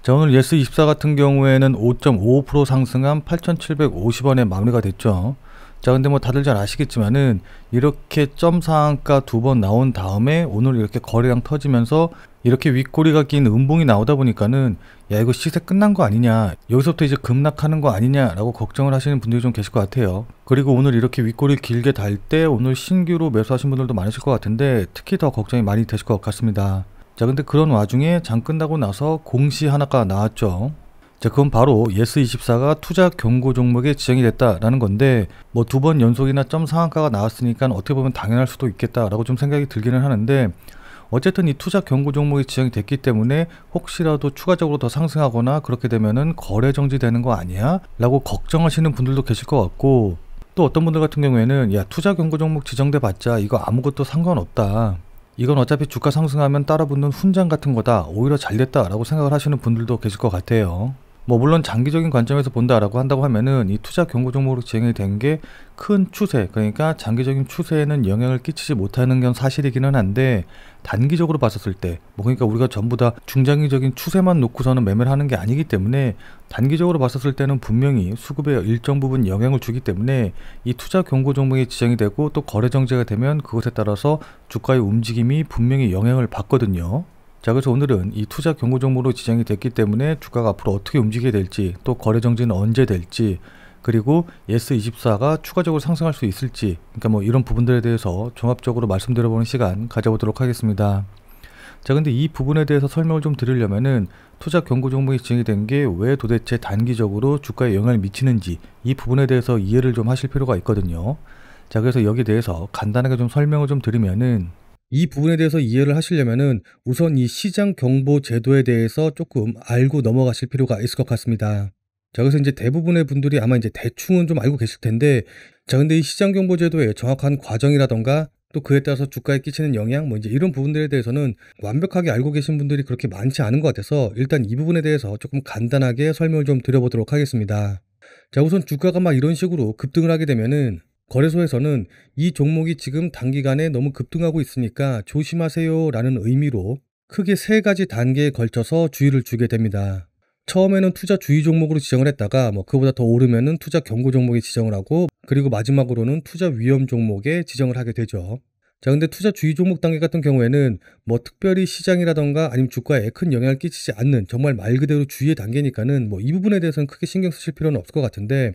자, 오늘 예스24 같은 경우에는 5.55% 상승한 8,750원에 마무리가 됐죠. 자, 근데 뭐 다들 잘 아시겠지만은 이렇게 점 상한가 두 번 나온 다음에 오늘 이렇게 거래량 터지면서 이렇게 윗꼬리가 긴 음봉이 나오다 보니까는 야, 이거 시세 끝난 거 아니냐, 여기서부터 이제 급락하는 거 아니냐 라고 걱정을 하시는 분들이 좀 계실 것 같아요. 그리고 오늘 이렇게 윗꼬리 길게 달 때 오늘 신규로 매수하신 분들도 많으실 것 같은데 특히 더 걱정이 많이 되실 것 같습니다. 자, 근데 그런 와중에 장 끝나고 나서 공시 하나가 나왔죠. 자, 그건 바로 예스24가 투자 경고 종목에 지정이 됐다라는 건데, 뭐 두 번 연속이나 점 상한가가 나왔으니까 어떻게 보면 당연할 수도 있겠다라고 좀 생각이 들기는 하는데, 어쨌든 이 투자 경고 종목이 지정이 됐기 때문에 혹시라도 추가적으로 더 상승하거나 그렇게 되면은 거래 정지되는 거 아니야? 라고 걱정하시는 분들도 계실 것 같고, 또 어떤 분들 같은 경우에는 야, 투자 경고 종목 지정돼 봤자 이거 아무것도 상관없다, 이건 어차피 주가 상승하면 따라붙는 훈장 같은 거다, 오히려 잘됐다 라고 생각을 하시는 분들도 계실 것 같아요. 뭐 물론 장기적인 관점에서 본다라고 한다고 하면은 이 투자 경고 종목으로 지정이 된 게 큰 추세, 그러니까 장기적인 추세에는 영향을 끼치지 못하는 건 사실이기는 한데, 단기적으로 봤었을 때 뭐 그러니까 우리가 전부 다 중장기적인 추세만 놓고서는 매매를 하는 게 아니기 때문에 단기적으로 봤었을 때는 분명히 수급에 일정 부분 영향을 주기 때문에 이 투자 경고 종목이 지정이 되고 또 거래 정지가 되면 그것에 따라서 주가의 움직임이 분명히 영향을 받거든요. 자, 그래서 오늘은 이 투자 경고 종목으로 지정이 됐기 때문에 주가가 앞으로 어떻게 움직이게 될지, 또 거래 정지는 언제 될지, 그리고 예스24가 추가적으로 상승할 수 있을지, 그러니까 뭐 이런 부분들에 대해서 종합적으로 말씀드려보는 시간 가져보도록 하겠습니다. 자, 근데 이 부분에 대해서 설명을 좀 드리려면은 투자 경고 종목이 지정이 된 게 왜 도대체 단기적으로 주가에 영향을 미치는지 이 부분에 대해서 이해를 좀 하실 필요가 있거든요. 자, 그래서 여기에 대해서 간단하게 좀 설명을 좀 드리면은, 이 부분에 대해서 이해를 하시려면은 우선 이 시장 경보 제도에 대해서 조금 알고 넘어가실 필요가 있을 것 같습니다. 자, 그래서 이제 대부분의 분들이 아마 이제 대충은 좀 알고 계실 텐데, 자, 근데 이 시장 경보 제도의 정확한 과정이라던가 또 그에 따라서 주가에 끼치는 영향, 뭐 이제 이런 부분들에 대해서는 완벽하게 알고 계신 분들이 그렇게 많지 않은 것 같아서 일단 이 부분에 대해서 조금 간단하게 설명을 좀 드려보도록 하겠습니다. 자, 우선 주가가 막 이런 식으로 급등을 하게 되면은 거래소에서는 이 종목이 지금 단기간에 너무 급등하고 있으니까 조심하세요 라는 의미로 크게 세 가지 단계에 걸쳐서 주의를 주게 됩니다. 처음에는 투자 주의 종목으로 지정을 했다가 뭐 그보다 더 오르면은 투자 경고 종목에 지정을 하고, 그리고 마지막으로는 투자 위험 종목에 지정을 하게 되죠. 자, 근데 투자 주의 종목 단계 같은 경우에는 뭐 특별히 시장이라던가 아니면 주가에 큰 영향을 끼치지 않는 정말 말 그대로 주의의 단계니까는 뭐 이 부분에 대해서는 크게 신경 쓰실 필요는 없을 것 같은데,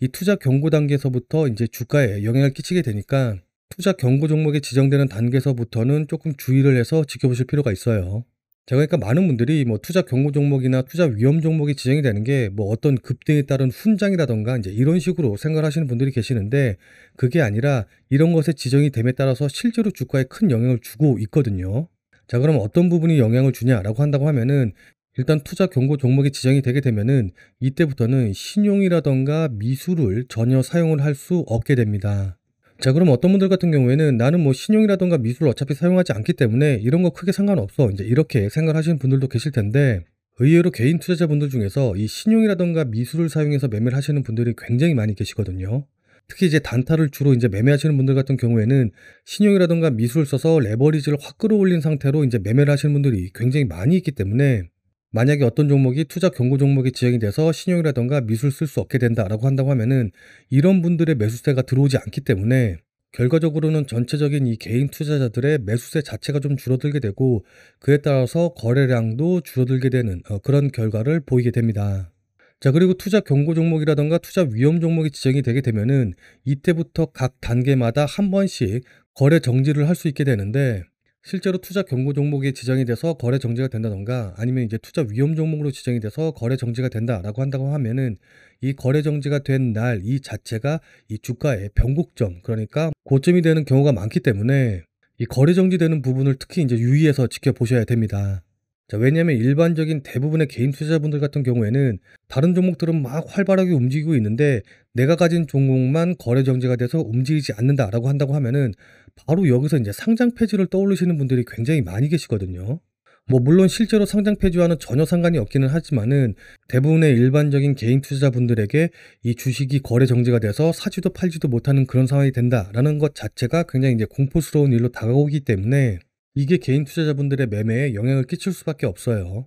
이 투자 경고 단계에서부터 이제 주가에 영향을 끼치게 되니까 투자 경고 종목에 지정되는 단계에서부터는 조금 주의를 해서 지켜보실 필요가 있어요. 자, 그러니까 많은 분들이 뭐 투자 경고 종목이나 투자 위험 종목이 지정이 되는 게 뭐 어떤 급등에 따른 훈장이라던가 이제 이런 식으로 생각을 하시는 분들이 계시는데, 그게 아니라 이런 것에 지정이 됨에 따라서 실제로 주가에 큰 영향을 주고 있거든요. 자, 그럼 어떤 부분이 영향을 주냐라고 한다고 하면은, 일단 투자 경고 종목이 지정이 되게 되면은 이때부터는 신용이라던가 미술을 전혀 사용을 할 수 없게 됩니다. 자, 그럼 어떤 분들 같은 경우에는 나는 뭐 신용이라던가 미술을 어차피 사용하지 않기 때문에 이런 거 크게 상관없어, 이제 이렇게 생각하시는 분들도 계실 텐데, 의외로 개인 투자자분들 중에서 이 신용이라던가 미술을 사용해서 매매를 하시는 분들이 굉장히 많이 계시거든요. 특히 이제 단타를 주로 이제 매매하시는 분들 같은 경우에는 신용이라던가 미술을 써서 레버리지를 확 끌어올린 상태로 이제 매매를 하시는 분들이 굉장히 많이 있기 때문에, 만약에 어떤 종목이 투자 경고 종목이 지정이 돼서 신용이라던가 미술 쓸 수 없게 된다라고 한다고 하면은 이런 분들의 매수세가 들어오지 않기 때문에 결과적으로는 전체적인 이 개인 투자자들의 매수세 자체가 좀 줄어들게 되고, 그에 따라서 거래량도 줄어들게 되는 그런 결과를 보이게 됩니다. 자, 그리고 투자 경고 종목이라던가 투자 위험 종목이 지정이 되게 되면은 이때부터 각 단계마다 한 번씩 거래 정지를 할 수 있게 되는데, 실제로 투자 경고 종목이 지정이 돼서 거래 정지가 된다던가 아니면 이제 투자 위험 종목으로 지정이 돼서 거래 정지가 된다라고 한다고 하면은 이 거래 정지가 된 날 이 자체가 이 주가의 변곡점, 그러니까 고점이 되는 경우가 많기 때문에 이 거래 정지되는 부분을 특히 이제 유의해서 지켜보셔야 됩니다. 자, 왜냐하면 일반적인 대부분의 개인 투자자분들 같은 경우에는 다른 종목들은 막 활발하게 움직이고 있는데 내가 가진 종목만 거래 정지가 돼서 움직이지 않는다라고 한다고 하면은 바로 여기서 이제 상장 폐지를 떠올리시는 분들이 굉장히 많이 계시거든요. 뭐 물론 실제로 상장 폐지와는 전혀 상관이 없기는 하지만은 대부분의 일반적인 개인 투자자분들에게 이 주식이 거래 정지가 돼서 사지도 팔지도 못하는 그런 상황이 된다라는 것 자체가 굉장히 이제 공포스러운 일로 다가오기 때문에 이게 개인 투자자분들의 매매에 영향을 끼칠 수밖에 없어요.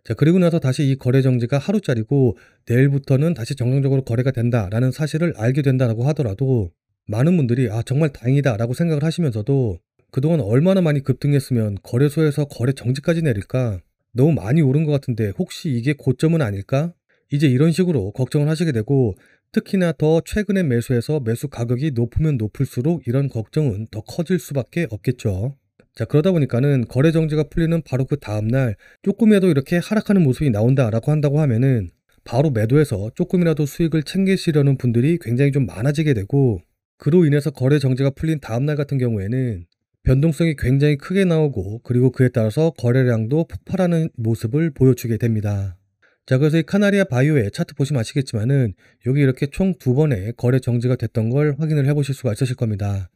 자, 그리고 나서 다시 이 거래 정지가 하루짜리고 내일부터는 다시 정상적으로 거래가 된다라는 사실을 알게 된다라고 하더라도 많은 분들이 정말 다행이다라고 생각을 하시면서도 그동안 얼마나 많이 급등했으면 거래소에서 거래 정지까지 내릴까? 너무 많이 오른 것 같은데 혹시 이게 고점은 아닐까? 이제 이런 식으로 걱정을 하시게 되고, 특히나 더 최근에 매수해서 매수 가격이 높으면 높을수록 이런 걱정은 더 커질 수밖에 없겠죠. 자, 그러다 보니까는 거래 정지가 풀리는 바로 그 다음날 조금이라도 이렇게 하락하는 모습이 나온다라고 한다고 하면은 바로 매도해서 조금이라도 수익을 챙기시려는 분들이 굉장히 좀 많아지게 되고, 그로 인해서 거래 정지가 풀린 다음날 같은 경우에는 변동성이 굉장히 크게 나오고, 그리고 그에 따라서 거래량도 폭발하는 모습을 보여주게 됩니다. 자, 그래서 이 카나리아 바이오의 차트 보시면 아시겠지만은 여기 이렇게 총 2번의 거래 정지가 됐던 걸 확인을 해 보실 수가 있으실 겁니다.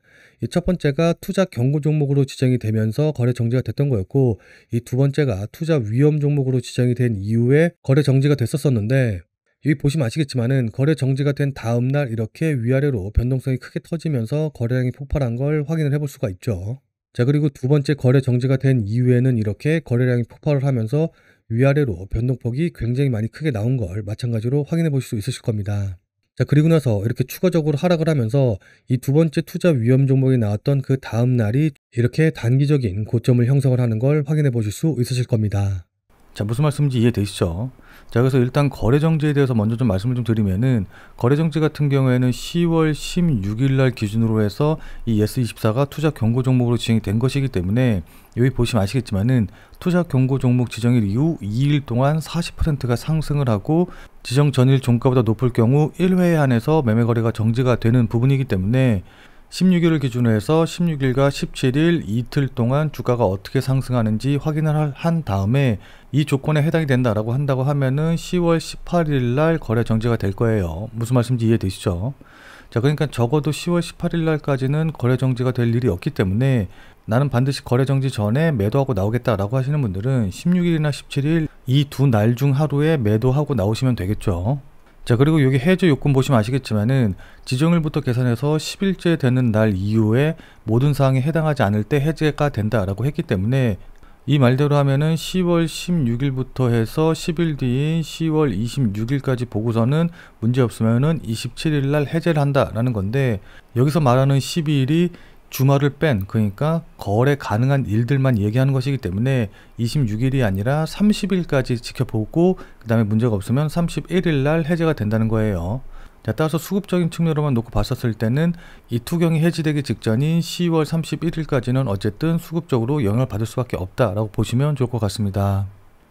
이 첫 번째가 투자 경고 종목으로 지정이 되면서 거래 정지가 됐던 거였고, 이 두 번째가 투자 위험 종목으로 지정이 된 이후에 거래 정지가 됐었는데, 여기 보시면 아시겠지만은 거래 정지가 된 다음날 이렇게 위아래로 변동성이 크게 터지면서 거래량이 폭발한 걸 확인을 해볼 수가 있죠. 자, 그리고 두 번째 거래 정지가 된 이후에는 이렇게 거래량이 폭발을 하면서 위아래로 변동폭이 굉장히 많이 크게 나온 걸 마찬가지로 확인해 보실 수 있으실 겁니다. 자, 그리고 나서 이렇게 추가적으로 하락을 하면서 이 두 번째 투자 위험 종목이 나왔던 그 다음 날이 이렇게 단기적인 고점을 형성을 하는 걸 확인해 보실 수 있으실 겁니다. 자, 무슨 말씀인지 이해되시죠? 자, 그래서 일단 거래 정지에 대해서 먼저 좀 말씀을 좀 드리면은, 거래 정지 같은 경우에는 10월 16일 날 기준으로 해서 이 예스24가 투자 경고 종목으로 지정이 된 것이기 때문에 여기 보시면 아시겠지만은 투자 경고 종목 지정일 이후 2일 동안 40%가 상승을 하고, 지정 전일 종가보다 높을 경우 1회에 한해서 매매 거래가 정지가 되는 부분이기 때문에 16일을 기준으로 해서 16일과 17일 이틀 동안 주가가 어떻게 상승하는지 확인을 한 다음에 이 조건에 해당이 된다라고 한다고 하면은 10월 18일 날 거래 정지가 될 거예요. 무슨 말씀인지 이해되시죠? 자, 그러니까 적어도 10월 18일 날까지는 거래 정지가 될 일이 없기 때문에 나는 반드시 거래 정지 전에 매도하고 나오겠다라고 하시는 분들은 16일이나 17일 이 두 날 중 하루에 매도하고 나오시면 되겠죠. 자, 그리고 여기 해제 요건 보시면 아시겠지만은 지정일부터 계산해서 10일째 되는 날 이후에 모든 사항에 해당하지 않을 때 해제가 된다라고 했기 때문에 이 말대로 하면은 10월 16일부터 해서 10일 뒤인 10월 26일까지 보고서는 문제 없으면은 27일 날 해제를 한다라는 건데, 여기서 말하는 12일이 주말을 뺀, 그러니까 거래 가능한 일들만 얘기하는 것이기 때문에 26일이 아니라 30일까지 지켜보고 그 다음에 문제가 없으면 31일 날 해제가 된다는 거예요. 자, 따라서 수급적인 측면으로만 놓고 봤었을 때는 이 투경이 해지되기 직전인 10월 31일까지는 어쨌든 수급적으로 영향을 받을 수밖에 없다라고 보시면 좋을 것 같습니다.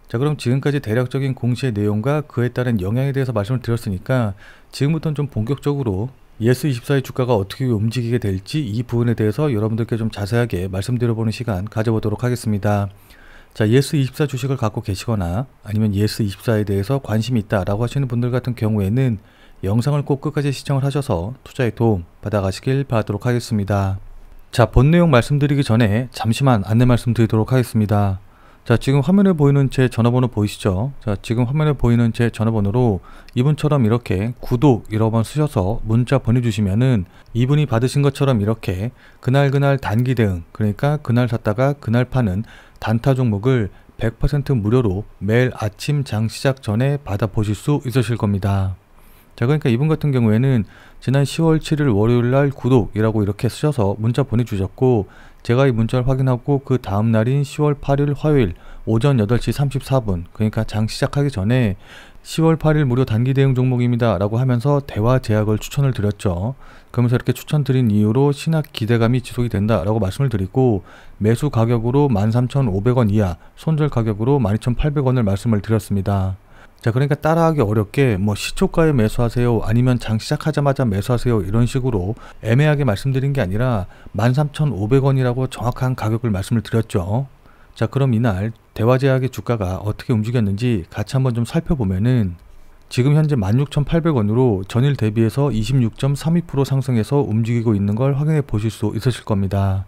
자, 그럼 지금까지 대략적인 공시의 내용과 그에 따른 영향에 대해서 말씀을 드렸으니까 지금부터는 좀 본격적으로 예스24의 주가가 어떻게 움직이게 될지 이 부분에 대해서 여러분들께 좀 자세하게 말씀드려보는 시간 가져보도록 하겠습니다. 자, 예스24 주식을 갖고 계시거나 아니면 예스24에 대해서 관심이 있다라고 하시는 분들 같은 경우에는 영상을 꼭 끝까지 시청을 하셔서 투자에 도움 받아가시길 바라도록 하겠습니다. 자, 본 내용 말씀드리기 전에 잠시만 안내 말씀드리도록 하겠습니다. 자, 지금 화면에 보이는 제 전화번호 보이시죠? 자, 지금 화면에 보이는 제 전화번호로 이분처럼 이렇게 구독이라고 쓰셔서 문자 보내주시면은 이분이 받으신 것처럼 이렇게 그날 단기 대응, 그러니까 그날 샀다가 그날 파는 단타 종목을 100% 무료로 매일 아침 장 시작 전에 받아보실 수 있으실 겁니다. 자, 그러니까 이분 같은 경우에는 지난 10월 7일 월요일날 구독이라고 이렇게 쓰셔서 문자 보내주셨고, 제가 이 문자를 확인하고 그 다음 날인 10월 8일 화요일 오전 8시 34분, 그러니까 장 시작하기 전에 10월 8일 무료 단기 대응 종목입니다 라고 하면서 대화 제약을 추천을 드렸죠. 그러면서 이렇게 추천드린 이유로 신학 기대감이 지속이 된다 라고 말씀을 드리고, 매수 가격으로 13,500원 이하, 손절 가격으로 12,800원을 말씀을 드렸습니다. 자, 그러니까 따라하기 어렵게 뭐 시초가에 매수하세요, 아니면 장 시작하자마자 매수하세요, 이런 식으로 애매하게 말씀드린 게 아니라 13,500원이라고 정확한 가격을 말씀을 드렸죠. 자, 그럼 이날 대화제약의 주가가 어떻게 움직였는지 같이 한번 좀 살펴보면은 지금 현재 16,800원으로 전일 대비해서 26.32% 상승해서 움직이고 있는 걸 확인해 보실 수 있으실 겁니다.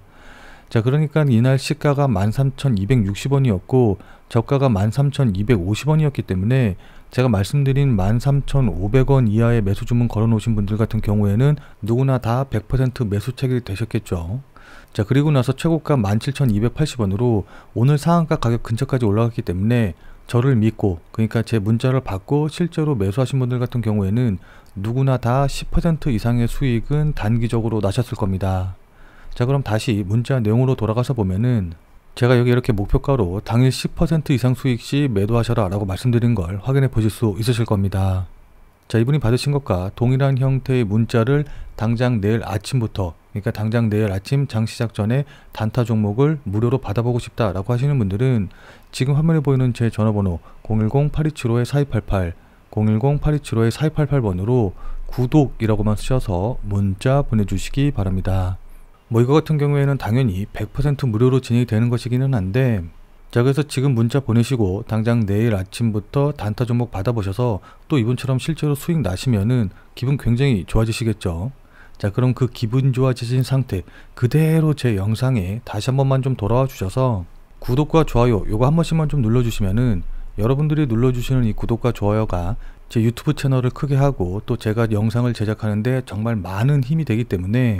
자, 그러니까 이날 시가가 13,260원이었고 저가가 13,250원이었기 때문에 제가 말씀드린 13,500원 이하의 매수 주문 걸어 놓으신 분들 같은 경우에는 누구나 다 100% 매수 체결이 되셨겠죠. 자, 그리고 나서 최고가 17,280원으로 오늘 상한가 가격 근처까지 올라갔기 때문에 저를 믿고, 그러니까 제 문자를 받고 실제로 매수하신 분들 같은 경우에는 누구나 다 10% 이상의 수익은 단기적으로 나셨을 겁니다. 자, 그럼 다시 문자 내용으로 돌아가서 보면은 제가 여기 이렇게 목표가로 당일 10% 이상 수익 시 매도하셔라 라고 말씀드린 걸 확인해 보실 수 있으실 겁니다. 자, 이분이 받으신 것과 동일한 형태의 문자를 당장 내일 아침부터, 그러니까 당장 내일 아침 장 시작 전에 단타 종목을 무료로 받아보고 싶다 라고 하시는 분들은 지금 화면에 보이는 제 전화번호 010-8275-4288 010-8275-4288번으로 구독이라고만 쓰셔서 문자 보내주시기 바랍니다. 뭐 이거 같은 경우에는 당연히 100% 무료로 진행이 되는 것이기는 한데, 자, 그래서 지금 문자 보내시고 당장 내일 아침부터 단타 종목 받아보셔서 또 이분처럼 실제로 수익 나시면은 기분 굉장히 좋아지시겠죠. 자, 그럼 그 기분 좋아지신 상태 그대로 제 영상에 다시 한 번만 좀 돌아와 주셔서 구독과 좋아요 요거 한 번씩만 좀 눌러주시면은 여러분들이 눌러주시는 이 구독과 좋아요가 제 유튜브 채널을 크게 하고 또 제가 영상을 제작하는데 정말 많은 힘이 되기 때문에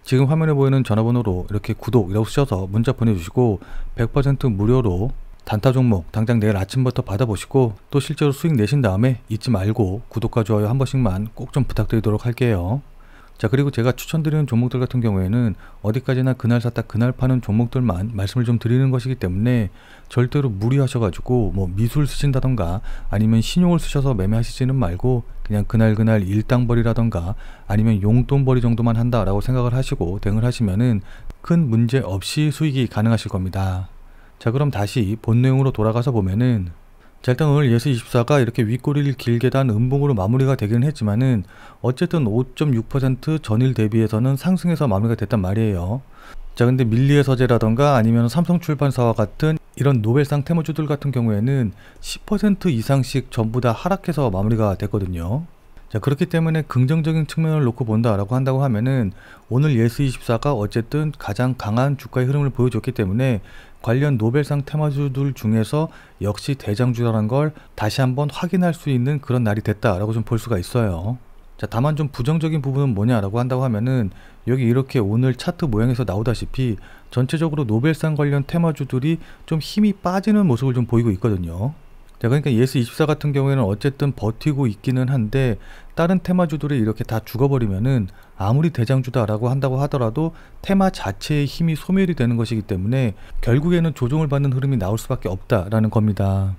지금 화면에 보이는 전화번호로 이렇게 구독이라고 쓰셔서 문자 보내주시고 100% 무료로 단타 종목 당장 내일 아침부터 받아보시고 또 실제로 수익 내신 다음에 잊지 말고 구독과 좋아요 한 번씩만 꼭 좀 부탁드리도록 할게요. 자, 그리고 제가 추천드리는 종목들 같은 경우에는 어디까지나 그날 샀다 그날 파는 종목들만 말씀을 좀 드리는 것이기 때문에 절대로 무리하셔가지고 뭐 미술 쓰신다던가 아니면 신용을 쓰셔서 매매하시지는 말고 그냥 그날 일당벌이라던가 아니면 용돈벌이 정도만 한다라고 생각을 하시고 대응을 하시면은 큰 문제 없이 수익이 가능하실 겁니다. 자, 그럼 다시 본 내용으로 돌아가서 보면은, 자, 일단 오늘 예스24가 이렇게 윗꼬리를 길게 단 음봉으로 마무리가 되기는 했지만은 어쨌든 5.6% 전일 대비해서는 상승해서 마무리가 됐단 말이에요. 자, 근데 밀리의 서재라던가 아니면 삼성출판사와 같은 이런 노벨상 테마주들 같은 경우에는 10% 이상씩 전부 다 하락해서 마무리가 됐거든요. 자, 그렇기 때문에 긍정적인 측면을 놓고 본다라고 한다고 하면은 오늘 예스24가 어쨌든 가장 강한 주가의 흐름을 보여줬기 때문에 관련 노벨상 테마주들 중에서 역시 대장주라는 걸 다시 한번 확인할 수 있는 그런 날이 됐다라고 좀 볼 수가 있어요. 자, 다만 좀 부정적인 부분은 뭐냐라고 한다고 하면은 여기 이렇게 오늘 차트 모양에서 나오다시피 전체적으로 노벨상 관련 테마주들이 좀 힘이 빠지는 모습을 좀 보이고 있거든요. 자, 그러니까 예스24 같은 경우에는 어쨌든 버티고 있기는 한데 다른 테마주들이 이렇게 다 죽어버리면은 아무리 대장주다라고 한다고 하더라도 테마 자체의 힘이 소멸이 되는 것이기 때문에 결국에는 조정을 받는 흐름이 나올 수밖에 없다라는 겁니다.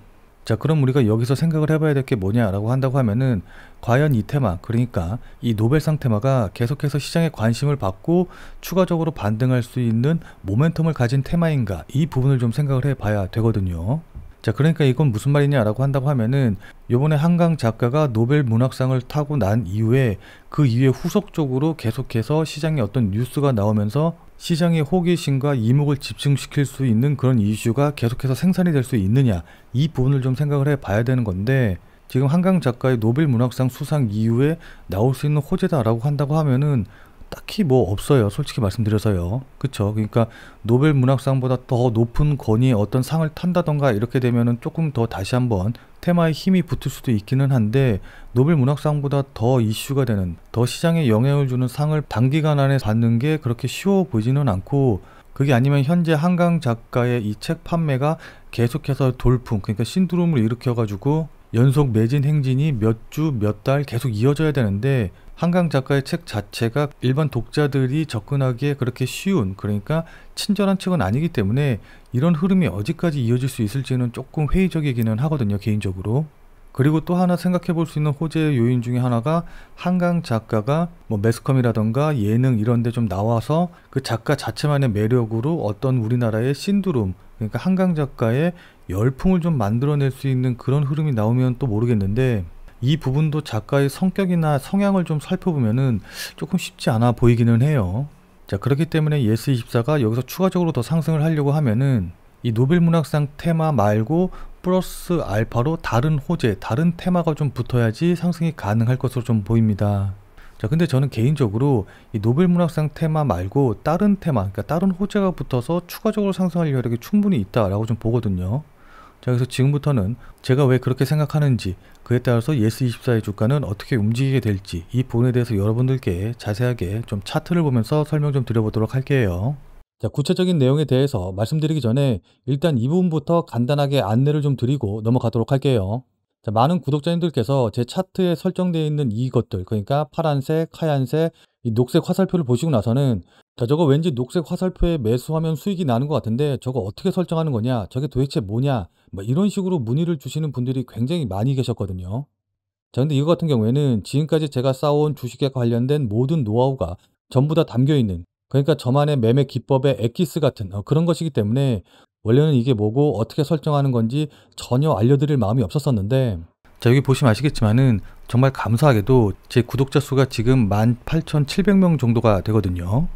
자, 그럼 우리가 여기서 생각을 해봐야 될 게 뭐냐라고 한다고 하면은 과연 이 테마, 그러니까 이 노벨상 테마가 계속해서 시장에 관심을 받고 추가적으로 반등할 수 있는 모멘텀을 가진 테마인가, 이 부분을 좀 생각을 해봐야 되거든요. 자, 그러니까 이건 무슨 말이냐라고 한다고 하면은 요번에 한강 작가가 노벨 문학상을 타고 난 이후에 그 이후에 후속적으로 계속해서 시장에 어떤 뉴스가 나오면서 시장의 호기심과 이목을 집중시킬 수 있는 그런 이슈가 계속해서 생산이 될 수 있느냐, 이 부분을 좀 생각을 해 봐야 되는 건데, 지금 한강 작가의 노벨 문학상 수상 이후에 나올 수 있는 호재다라고 한다고 하면은 딱히 뭐 없어요. 솔직히 말씀드려서요. 그쵸? 그러니까 노벨 문학상보다 더 높은 권위의 어떤 상을 탄다던가 이렇게 되면은 조금 더 다시 한번 테마에 힘이 붙을 수도 있기는 한데, 노벨 문학상보다 더 이슈가 되는, 더 시장에 영향을 주는 상을 단기간 안에 받는 게 그렇게 쉬워 보이지는 않고, 그게 아니면 현재 한강 작가의 이 책 판매가 계속해서 돌풍, 그러니까 신드롬을 일으켜가지고 연속 매진 행진이 몇 주, 몇 달 계속 이어져야 되는데, 한강 작가의 책 자체가 일반 독자들이 접근하기에 그렇게 쉬운, 그러니까 친절한 책은 아니기 때문에 이런 흐름이 어디까지 이어질 수 있을지는 조금 회의적이기는 하거든요, 개인적으로. 그리고 또 하나 생각해 볼 수 있는 호재의 요인 중에 하나가 한강 작가가 뭐 매스컴이라던가 예능 이런 데 좀 나와서 그 작가 자체만의 매력으로 어떤 우리나라의 신드롬, 그러니까 한강 작가의 열풍을 좀 만들어낼 수 있는 그런 흐름이 나오면 또 모르겠는데, 이 부분도 작가의 성격이나 성향을 좀 살펴보면은 조금 쉽지 않아 보이기는 해요. 자, 그렇기 때문에 예스24가 여기서 추가적으로 더 상승을 하려고 하면은 이 노벨 문학상 테마 말고 플러스 알파로 다른 호재, 다른 테마가 좀 붙어야지 상승이 가능할 것으로 좀 보입니다. 자, 근데 저는 개인적으로 이 노벨 문학상 테마 말고 다른 테마, 그러니까 다른 호재가 붙어서 추가적으로 상승할 여력이 충분히 있다라고 좀 보거든요. 자, 그래서 지금부터는 제가 왜 그렇게 생각하는지, 그에 따라서 예스24의 주가는 어떻게 움직이게 될지, 이 부분에 대해서 여러분들께 자세하게 좀 차트를 보면서 설명 좀 드려보도록 할게요. 자, 구체적인 내용에 대해서 말씀드리기 전에 일단 이 부분부터 간단하게 안내를 좀 드리고 넘어가도록 할게요. 자, 많은 구독자님들께서 제 차트에 설정되어 있는 이것들, 그러니까 파란색, 하얀색, 이 녹색 화살표를 보시고 나서는 자, 저거 왠지 녹색 화살표에 매수하면 수익이 나는 것 같은데 저거 어떻게 설정하는 거냐? 저게 도대체 뭐냐? 뭐 이런 식으로 문의를 주시는 분들이 굉장히 많이 계셨거든요. 자, 근데 이거 같은 경우에는 지금까지 제가 쌓아온 주식에 관련된 모든 노하우가 전부 다 담겨 있는, 그러니까 저만의 매매 기법의 엑기스 같은 그런 것이기 때문에 원래는 이게 뭐고 어떻게 설정하는 건지 전혀 알려드릴 마음이 없었었는데, 자, 여기 보시면 아시겠지만은 정말 감사하게도 제 구독자 수가 지금 18,700명 정도가 되거든요.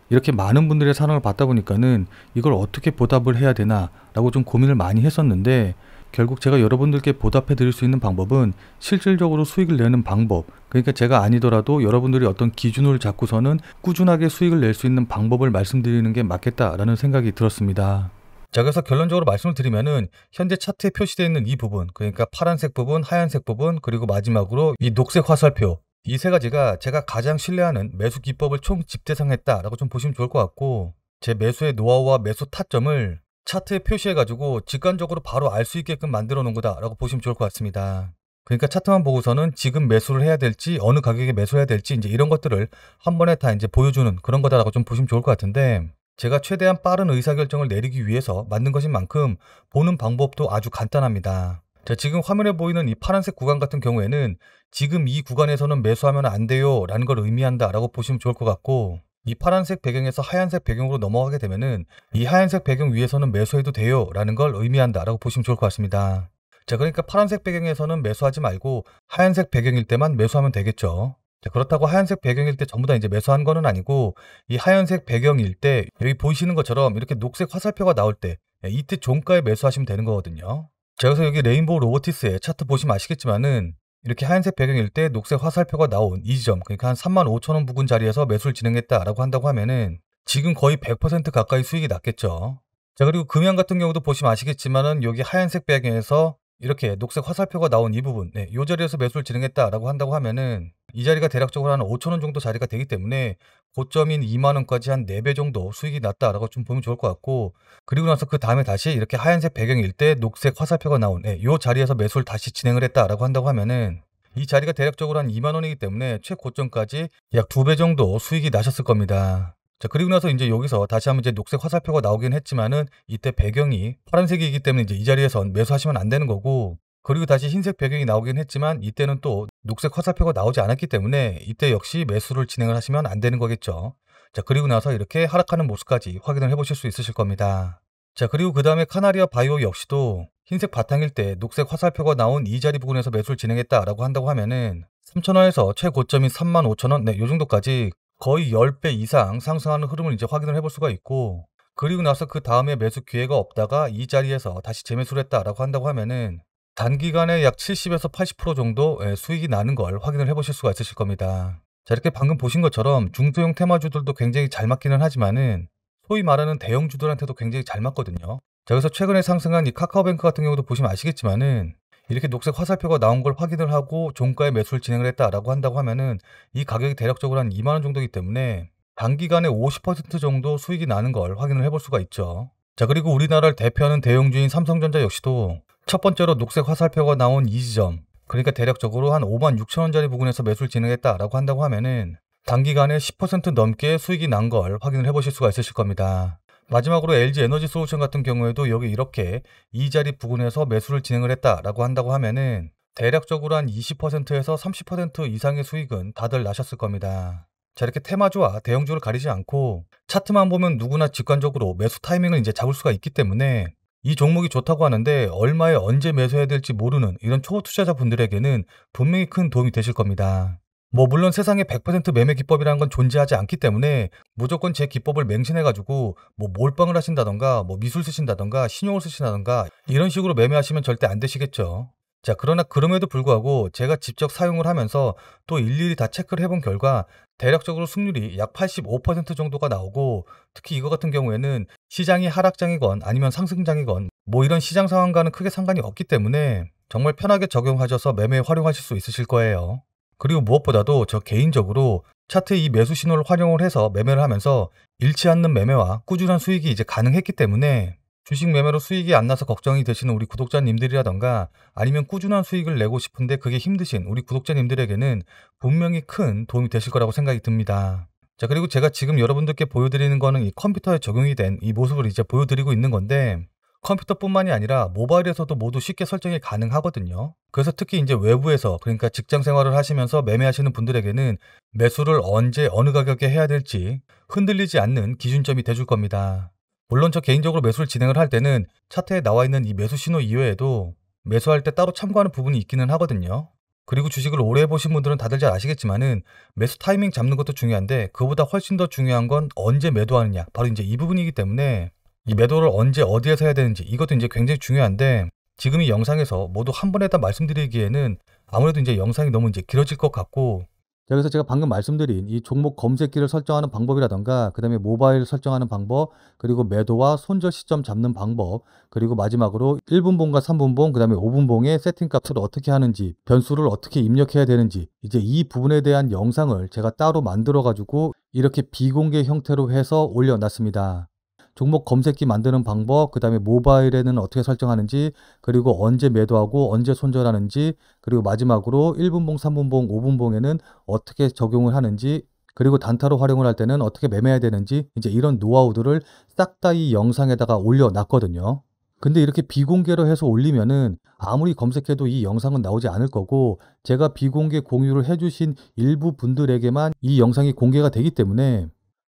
이렇게 많은 분들의 사랑을 받다 보니까는 이걸 어떻게 보답을 해야 되나라고 좀 고민을 많이 했었는데, 결국 제가 여러분들께 보답해 드릴 수 있는 방법은 실질적으로 수익을 내는 방법, 그러니까 제가 아니더라도 여러분들이 어떤 기준을 잡고서는 꾸준하게 수익을 낼 수 있는 방법을 말씀드리는 게 맞겠다라는 생각이 들었습니다. 자, 그래서 결론적으로 말씀을 드리면은 현재 차트에 표시되어 있는 이 부분, 그러니까 파란색 부분, 하얀색 부분, 그리고 마지막으로 이 녹색 화살표, 이 세 가지가 제가 가장 신뢰하는 매수 기법을 총 집대성했다라고 좀 보시면 좋을 것 같고, 제 매수의 노하우와 매수 타점을 차트에 표시해가지고 직관적으로 바로 알 수 있게끔 만들어 놓은 거다라고 보시면 좋을 것 같습니다. 그러니까 차트만 보고서는 지금 매수를 해야 될지, 어느 가격에 매수해야 될지 이제 이런 것들을 한 번에 다 이제 보여주는 그런 거다라고 좀 보시면 좋을 것 같은데, 제가 최대한 빠른 의사결정을 내리기 위해서 만든 것인 만큼 보는 방법도 아주 간단합니다. 자, 지금 화면에 보이는 이 파란색 구간 같은 경우에는 지금 이 구간에서는 매수하면 안 돼요 라는 걸 의미한다 라고 보시면 좋을 것 같고, 이 파란색 배경에서 하얀색 배경으로 넘어가게 되면은 이 하얀색 배경 위에서는 매수해도 돼요 라는 걸 의미한다 라고 보시면 좋을 것 같습니다. 자, 그러니까 파란색 배경에서는 매수하지 말고 하얀색 배경일 때만 매수하면 되겠죠. 자, 그렇다고 하얀색 배경일 때 전부 다 이제 매수한 거는 아니고, 이 하얀색 배경일 때 여기 보이시는 것처럼 이렇게 녹색 화살표가 나올 때 이때 종가에 매수하시면 되는 거거든요. 자, 그래서 여기 레인보우 로보티스의 차트 보시면 아시겠지만은 이렇게 하얀색 배경일 때 녹색 화살표가 나온 이 지점, 그러니까 한 35,000원 부근 자리에서 매수를 진행했다라고 한다고 하면은 지금 거의 100% 가까이 수익이 났겠죠. 자, 그리고 금양 같은 경우도 보시면 아시겠지만은 여기 하얀색 배경에서 이렇게 녹색 화살표가 나온 이 부분, 이 자리에서 매수를 진행했다라고 한다고 하면은 이 자리가 대략적으로 한 5,000원 정도 자리가 되기 때문에 고점인 2만원까지 한 4배 정도 수익이 났다라고 좀 보면 좋을 것 같고, 그리고 나서 그 다음에 다시 이렇게 하얀색 배경일 때 녹색 화살표가 나온 이 자리에서 매수를 다시 진행을 했다라고 한다고 하면은 이 자리가 대략적으로 한 2만원이기 때문에 최고점까지 약 2배 정도 수익이 나셨을 겁니다. 자, 그리고 나서 이제 여기서 다시 한번 이제 녹색 화살표가 나오긴 했지만은 이때 배경이 파란색이기 때문에 이제 이 자리에선 매수하시면 안 되는 거고, 그리고 다시 흰색 배경이 나오긴 했지만 이때는 또 녹색 화살표가 나오지 않았기 때문에 이때 역시 매수를 진행을 하시면 안 되는 거겠죠. 자, 그리고 나서 이렇게 하락하는 모습까지 확인을 해보실 수 있으실 겁니다. 자, 그리고 그 다음에 카나리아 바이오 역시도 흰색 바탕일 때 녹색 화살표가 나온 이 자리 부분에서 매수를 진행했다라고 한다고 하면은 3,000원에서 최고점인 35,000원, 요 정도까지 거의 10배 이상 상승하는 흐름을 이제 확인을 해볼 수가 있고, 그리고 나서 그 다음에 매수 기회가 없다가 이 자리에서 다시 재매수를 했다라고 한다고 하면은 단기간에 약 70에서 80% 정도 수익이 나는 걸 확인을 해보실 수가 있으실 겁니다. 자, 이렇게 방금 보신 것처럼 중소형 테마주들도 굉장히 잘 맞기는 하지만은 소위 말하는 대형주들한테도 굉장히 잘 맞거든요. 자, 그래서 최근에 상승한 이 카카오뱅크 같은 경우도 보시면 아시겠지만은 이렇게 녹색 화살표가 나온 걸 확인을 하고 종가에 매수를 진행을 했다라고 한다고 하면은 이 가격이 대략적으로 한 2만원 정도이기 때문에 단기간에 50% 정도 수익이 나는 걸 확인을 해볼 수가 있죠. 자, 그리고 우리나라를 대표하는 대형주인 삼성전자 역시도 첫 번째로 녹색 화살표가 나온 이 지점, 그러니까 대략적으로 한 56,000원짜리 부근에서 매수를 진행했다라고 한다고 하면은 단기간에 10% 넘게 수익이 난 걸 확인을 해보실 수가 있으실 겁니다. 마지막으로 LG 에너지 솔루션 같은 경우에도 여기 이렇게 이 자리 부근에서 매수를 진행을 했다라고 한다고 하면은 대략적으로 한 20%에서 30% 이상의 수익은 다들 나셨을 겁니다. 자, 이렇게 테마주와 대형주를 가리지 않고 차트만 보면 누구나 직관적으로 매수 타이밍을 이제 잡을 수가 있기 때문에 이 종목이 좋다고 하는데 얼마에 언제 매수해야 될지 모르는 이런 초보 투자자분들에게는 분명히 큰 도움이 되실 겁니다. 뭐 물론 세상에 100% 매매 기법이라는 건 존재하지 않기 때문에 무조건 제 기법을 맹신해가지고 뭐 몰빵을 하신다던가 뭐 미술 쓰신다던가 신용을 쓰신다던가 이런 식으로 매매하시면 절대 안 되시겠죠. 자, 그러나 그럼에도 불구하고 제가 직접 사용을 하면서 또 일일이 다 체크를 해본 결과 대략적으로 승률이 약 85% 정도가 나오고, 특히 이거 같은 경우에는 시장이 하락장이건 아니면 상승장이건 뭐 이런 시장 상황과는 크게 상관이 없기 때문에 정말 편하게 적용하셔서 매매에 활용하실 수 있으실 거예요. 그리고 무엇보다도 저 개인적으로 차트의 이 매수 신호를 활용을 해서 매매를 하면서 잃지 않는 매매와 꾸준한 수익이 이제 가능했기 때문에 주식 매매로 수익이 안 나서 걱정이 되시는 우리 구독자님들이라던가 아니면 꾸준한 수익을 내고 싶은데 그게 힘드신 우리 구독자님들에게는 분명히 큰 도움이 되실 거라고 생각이 듭니다. 자, 그리고 제가 지금 여러분들께 보여드리는 거는 이 컴퓨터에 적용이 된 이 모습을 이제 보여드리고 있는 건데 컴퓨터뿐만이 아니라 모바일에서도 모두 쉽게 설정이 가능하거든요. 그래서 특히 이제 외부에서 그러니까 직장 생활을 하시면서 매매하시는 분들에게는 매수를 언제 어느 가격에 해야 될지 흔들리지 않는 기준점이 돼줄 겁니다. 물론 저 개인적으로 매수를 진행을 할 때는 차트에 나와 있는 이 매수 신호 이외에도 매수할 때 따로 참고하는 부분이 있기는 하거든요. 그리고 주식을 오래 해보신 분들은 다들 잘 아시겠지만은 매수 타이밍 잡는 것도 중요한데 그보다 훨씬 더 중요한 건 언제 매도하느냐, 바로 이제 이 부분이기 때문에 이 매도를 언제 어디에서 해야 되는지 이것도 이제 굉장히 중요한데 지금 이 영상에서 모두 한 번에 다 말씀드리기에는 아무래도 이제 영상이 너무 이제 길어질 것 같고, 자, 그래서 제가 방금 말씀드린 이 종목 검색기를 설정하는 방법이라던가 그 다음에 모바일 설정하는 방법, 그리고 매도와 손절 시점 잡는 방법, 그리고 마지막으로 1분봉과 3분봉 그 다음에 5분봉의 세팅값을 어떻게 하는지, 변수를 어떻게 입력해야 되는지, 이제 이 부분에 대한 영상을 제가 따로 만들어 가지고 이렇게 비공개 형태로 해서 올려놨습니다. 종목 검색기 만드는 방법, 그 다음에 모바일에는 어떻게 설정하는지, 그리고 언제 매도하고 언제 손절하는지, 그리고 마지막으로 1분봉, 3분봉, 5분봉에는 어떻게 적용을 하는지, 그리고 단타로 활용을 할 때는 어떻게 매매해야 되는지, 이제 이런 노하우들을 싹 다 이 영상에다가 올려놨거든요. 근데 이렇게 비공개로 해서 올리면은 아무리 검색해도 이 영상은 나오지 않을 거고, 제가 비공개 공유를 해주신 일부 분들에게만 이 영상이 공개가 되기 때문에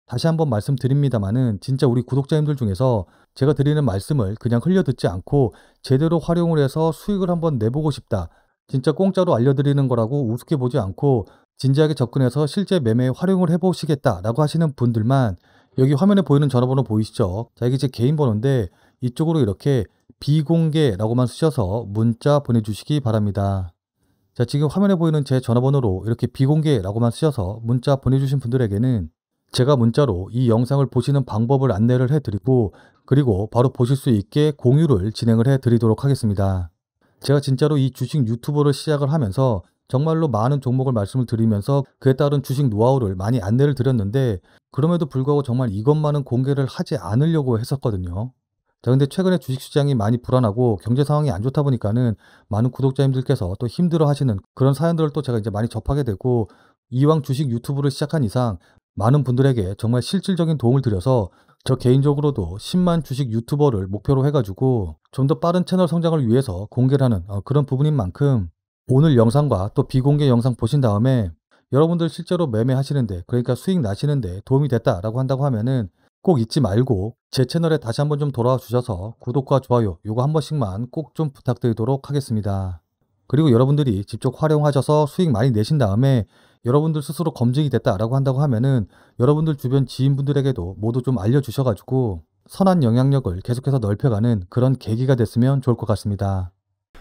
다시 한번 말씀드립니다만은 진짜 우리 구독자님들 중에서 제가 드리는 말씀을 그냥 흘려듣지 않고 제대로 활용을 해서 수익을 한번 내보고 싶다, 진짜 공짜로 알려드리는 거라고 우습게 보지 않고 진지하게 접근해서 실제 매매에 활용을 해보시겠다라고 하시는 분들만 여기 화면에 보이는 전화번호 보이시죠? 자, 이게 제 개인 번호인데 이쪽으로 이렇게 비공개라고만 쓰셔서 문자 보내주시기 바랍니다. 자, 지금 화면에 보이는 제 전화번호로 이렇게 비공개라고만 쓰셔서 문자 보내주신 분들에게는 제가 문자로 이 영상을 보시는 방법을 안내를 해드리고, 그리고 바로 보실 수 있게 공유를 진행을 해드리도록 하겠습니다. 제가 진짜로 이 주식 유튜버를 시작을 하면서 정말로 많은 종목을 말씀을 드리면서 그에 따른 주식 노하우를 많이 안내를 드렸는데 그럼에도 불구하고 정말 이것만은 공개를 하지 않으려고 했었거든요. 자, 근데 최근에 주식시장이 많이 불안하고 경제 상황이 안 좋다 보니까는 많은 구독자님들께서 또 힘들어 하시는 그런 사연들을 또 제가 이제 많이 접하게 되고, 이왕 주식 유튜브를 시작한 이상 많은 분들에게 정말 실질적인 도움을 드려서 저 개인적으로도 10만 주식 유튜버를 목표로 해가지고 좀 더 빠른 채널 성장을 위해서 공개를 하는 그런 부분인 만큼 오늘 영상과 또 비공개 영상 보신 다음에 여러분들 실제로 매매하시는데, 그러니까 수익 나시는데 도움이 됐다라고 한다고 하면은 꼭 잊지 말고 제 채널에 다시 한번 좀 돌아와 주셔서 구독과 좋아요 요거 한 번씩만 꼭 좀 부탁드리도록 하겠습니다. 그리고 여러분들이 직접 활용하셔서 수익 많이 내신 다음에 여러분들 스스로 검증이 됐다라고 한다고 하면은 여러분들 주변 지인분들에게도 모두 좀 알려주셔가지고 선한 영향력을 계속해서 넓혀가는 그런 계기가 됐으면 좋을 것 같습니다.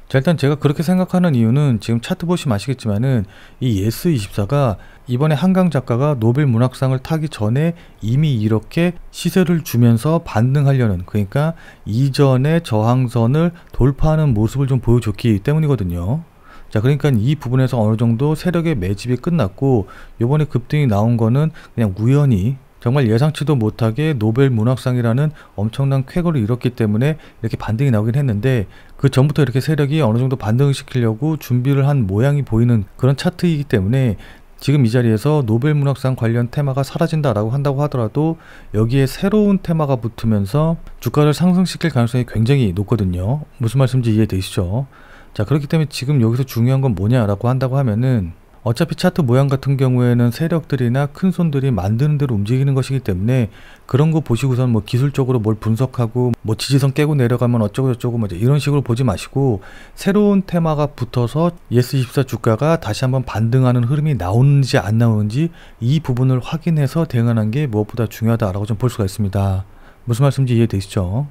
자, 일단 제가 그렇게 생각하는 이유는 지금 차트 보시면 아시겠지만은 이 예스24가 이번에 한강 작가가 노벨 문학상을 타기 전에 이미 이렇게 시세를 주면서 반등하려는, 그러니까 이전의 저항선을 돌파하는 모습을 좀 보여줬기 때문이거든요. 자, 그러니까 이 부분에서 어느 정도 세력의 매집이 끝났고 요번에 급등이 나온 거는 그냥 우연히 정말 예상치도 못하게 노벨 문학상이라는 엄청난 쾌거를 이뤘기 때문에 이렇게 반등이 나오긴 했는데 그 전부터 이렇게 세력이 어느 정도 반등을 시키려고 준비를 한 모양이 보이는 그런 차트이기 때문에 지금 이 자리에서 노벨 문학상 관련 테마가 사라진다라고 한다고 하더라도 여기에 새로운 테마가 붙으면서 주가를 상승시킬 가능성이 굉장히 높거든요. 무슨 말씀인지 이해되시죠? 자, 그렇기 때문에 지금 여기서 중요한 건 뭐냐라고 한다고 하면은 어차피 차트 모양 같은 경우에는 세력들이나 큰 손들이 만드는 대로 움직이는 것이기 때문에 그런 거 보시고선 뭐 기술적으로 뭘 분석하고 뭐 지지선 깨고 내려가면 어쩌고 저쩌고 뭐 이런 식으로 보지 마시고 새로운 테마가 붙어서 예스24 주가가 다시 한번 반등하는 흐름이 나오는지 안 나오는지 이 부분을 확인해서 대응하는 게 무엇보다 중요하다라고 좀 볼 수가 있습니다. 무슨 말씀인지 이해되시죠?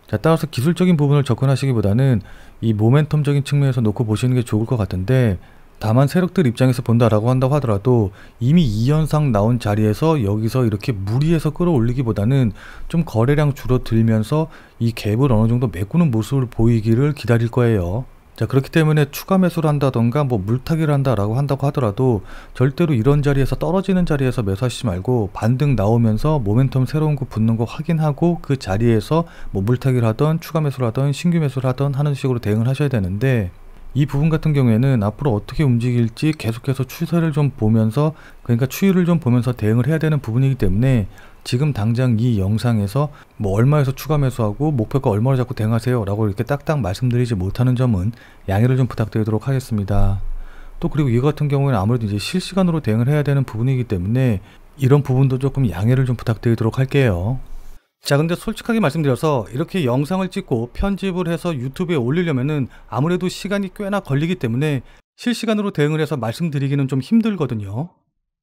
자, 따라서 기술적인 부분을 접근하시기보다는 이 모멘텀적인 측면에서 놓고 보시는 게 좋을 것 같은데, 다만 세력들 입장에서 본다라고 한다고 하더라도 이미 2연상 나온 자리에서 여기서 이렇게 무리해서 끌어올리기보다는 좀 거래량 줄어들면서 이 갭을 어느 정도 메꾸는 모습을 보이기를 기다릴 거예요. 자, 그렇기 때문에 추가 매수를 한다던가 뭐 물타기를 한다고 하더라도 절대로 이런 자리에서 떨어지는 자리에서 매수하시지 말고 반등 나오면서 모멘텀 새로운 거 붙는 거 확인하고 그 자리에서 뭐 물타기를 하던 추가 매수를 하던 신규 매수를 하던 하는 식으로 대응을 하셔야 되는데, 이 부분 같은 경우에는 앞으로 어떻게 움직일지 계속해서 추세를 좀 보면서, 그러니까 추이를 좀 보면서 대응을 해야 되는 부분이기 때문에 지금 당장 이 영상에서 뭐 얼마에서 추가 매수하고 목표가 얼마로 잡고 대응하세요 라고 이렇게 딱딱 말씀드리지 못하는 점은 양해를 좀 부탁드리도록 하겠습니다. 또 그리고 이거 같은 경우에는 아무래도 이제 실시간으로 대응을 해야 되는 부분이기 때문에 이런 부분도 조금 양해를 좀 부탁드리도록 할게요. 자, 근데 솔직하게 말씀드려서 이렇게 영상을 찍고 편집을 해서 유튜브에 올리려면은 아무래도 시간이 꽤나 걸리기 때문에 실시간으로 대응을 해서 말씀드리기는 좀 힘들거든요.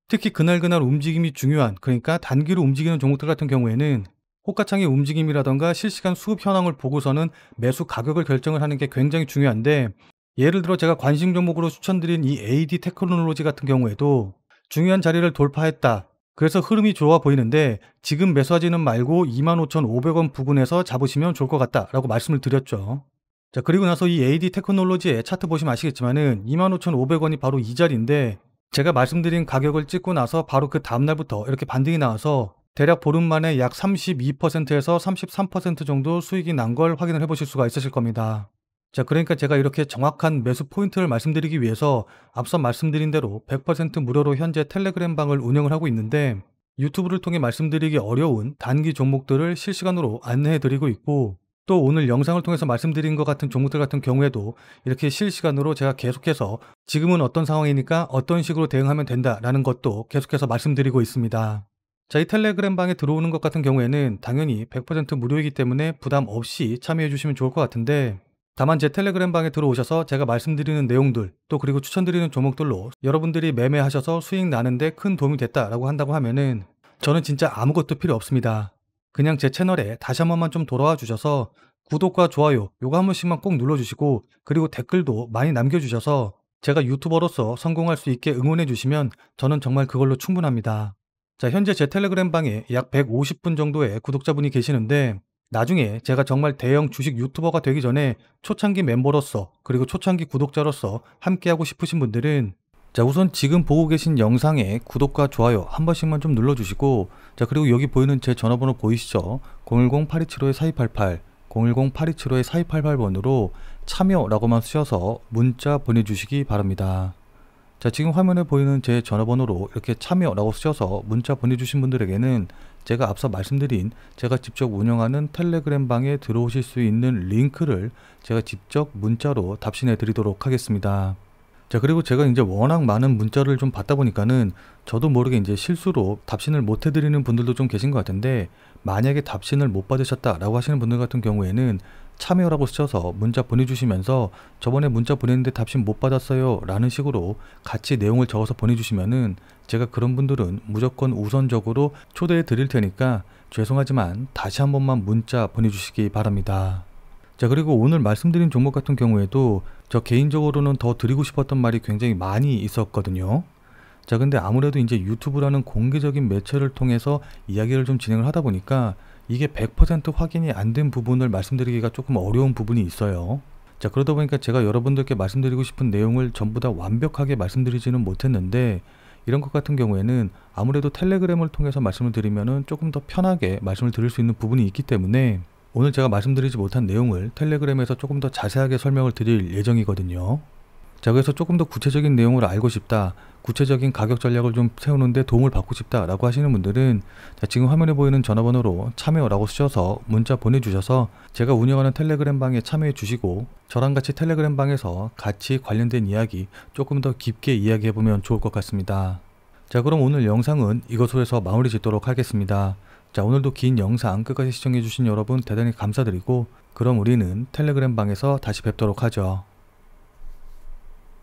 특히 그날그날 움직임이 중요한, 그러니까 단기로 움직이는 종목들 같은 경우에는 호가창의 움직임이라던가 실시간 수급 현황을 보고서는 매수 가격을 결정을 하는 게 굉장히 중요한데, 예를 들어 제가 관심 종목으로 추천드린 이 AD 테크놀로지 같은 경우에도 중요한 자리를 돌파했다, 그래서 흐름이 좋아 보이는데 지금 매수하지는 말고 25,500원 부근에서 잡으시면 좋을 것 같다 라고 말씀을 드렸죠. 자, 그리고 나서 이 AD 테크놀로지의 차트 보시면 아시겠지만은 25,500원이 바로 이 자리인데, 제가 말씀드린 가격을 찍고 나서 바로 그 다음날부터 이렇게 반등이 나와서 대략 보름 만에 약 32%에서 33% 정도 수익이 난 걸 확인을 해보실 수가 있으실 겁니다. 자, 그러니까 제가 이렇게 정확한 매수 포인트를 말씀드리기 위해서 앞서 말씀드린 대로 100% 무료로 현재 텔레그램 방을 운영을 하고 있는데, 유튜브를 통해 말씀드리기 어려운 단기 종목들을 실시간으로 안내해 드리고 있고, 또 오늘 영상을 통해서 말씀드린 것 같은 종목들 같은 경우에도 이렇게 실시간으로 제가 계속해서 지금은 어떤 상황이니까 어떤 식으로 대응하면 된다라는 것도 계속해서 말씀드리고 있습니다. 자, 이 텔레그램 방에 들어오는 것 같은 경우에는 당연히 100% 무료이기 때문에 부담 없이 참여해 주시면 좋을 것 같은데, 다만 제 텔레그램 방에 들어오셔서 제가 말씀드리는 내용들, 또 그리고 추천드리는 종목들로 여러분들이 매매하셔서 수익 나는데 큰 도움이 됐다라고 한다고 하면은 저는 진짜 아무것도 필요 없습니다. 그냥 제 채널에 다시 한 번만 좀 돌아와 주셔서 구독과 좋아요 요거 한 번씩만 꼭 눌러주시고, 그리고 댓글도 많이 남겨주셔서 제가 유튜버로서 성공할 수 있게 응원해 주시면 저는 정말 그걸로 충분합니다. 자, 현재 제 텔레그램 방에 약 150분 정도의 구독자분이 계시는데, 나중에 제가 정말 대형 주식 유튜버가 되기 전에 초창기 멤버로서 그리고 초창기 구독자로서 함께하고 싶으신 분들은, 자, 우선 지금 보고 계신 영상에 구독과 좋아요 한 번씩만 좀 눌러주시고, 자, 그리고 여기 보이는 제 전화번호 보이시죠? 010-8275-4288 010-8275-4288번으로 참여라고만 쓰셔서 문자 보내주시기 바랍니다. 자, 지금 화면에 보이는 제 전화번호로 이렇게 참여라고 쓰셔서 문자 보내주신 분들에게는 제가 앞서 말씀드린 제가 직접 운영하는 텔레그램 방에 들어오실 수 있는 링크를 제가 직접 문자로 답신해 드리도록 하겠습니다. 자, 그리고 제가 이제 워낙 많은 문자를 좀 받다 보니까는 저도 모르게 이제 실수로 답신을 못 해드리는 분들도 좀 계신 것 같은데, 만약에 답신을 못 받으셨다라고 하시는 분들 같은 경우에는 참여라고 쓰셔서 문자 보내주시면서 저번에 문자 보냈는데 답신 못 받았어요 라는 식으로 같이 내용을 적어서 보내주시면은 제가 그런 분들은 무조건 우선적으로 초대해 드릴 테니까 죄송하지만 다시 한 번만 문자 보내주시기 바랍니다. 자, 그리고 오늘 말씀드린 종목 같은 경우에도 저 개인적으로는 더 드리고 싶었던 말이 굉장히 많이 있었거든요. 자, 근데 아무래도 이제 유튜브라는 공개적인 매체를 통해서 이야기를 좀 진행을 하다 보니까 이게 100% 확인이 안 된 부분을 말씀드리기가 조금 어려운 부분이 있어요. 자, 그러다 보니까 제가 여러분들께 말씀드리고 싶은 내용을 전부 다 완벽하게 말씀드리지는 못했는데, 이런 것 같은 경우에는 아무래도 텔레그램을 통해서 말씀을 드리면은 조금 더 편하게 말씀을 드릴 수 있는 부분이 있기 때문에 오늘 제가 말씀드리지 못한 내용을 텔레그램에서 조금 더 자세하게 설명을 드릴 예정이거든요. 자, 그래서 조금 더 구체적인 내용을 알고 싶다, 구체적인 가격 전략을 좀 세우는데 도움을 받고 싶다 라고 하시는 분들은 자, 지금 화면에 보이는 전화번호로 참여라고 쓰셔서 문자 보내주셔서 제가 운영하는 텔레그램 방에 참여해 주시고, 저랑 같이 텔레그램 방에서 같이 관련된 이야기 조금 더 깊게 이야기해보면 좋을 것 같습니다. 자, 그럼 오늘 영상은 이것으로 해서 마무리 짓도록 하겠습니다. 자, 오늘도 긴 영상 끝까지 시청해주신 여러분 대단히 감사드리고, 그럼 우리는 텔레그램 방에서 다시 뵙도록 하죠.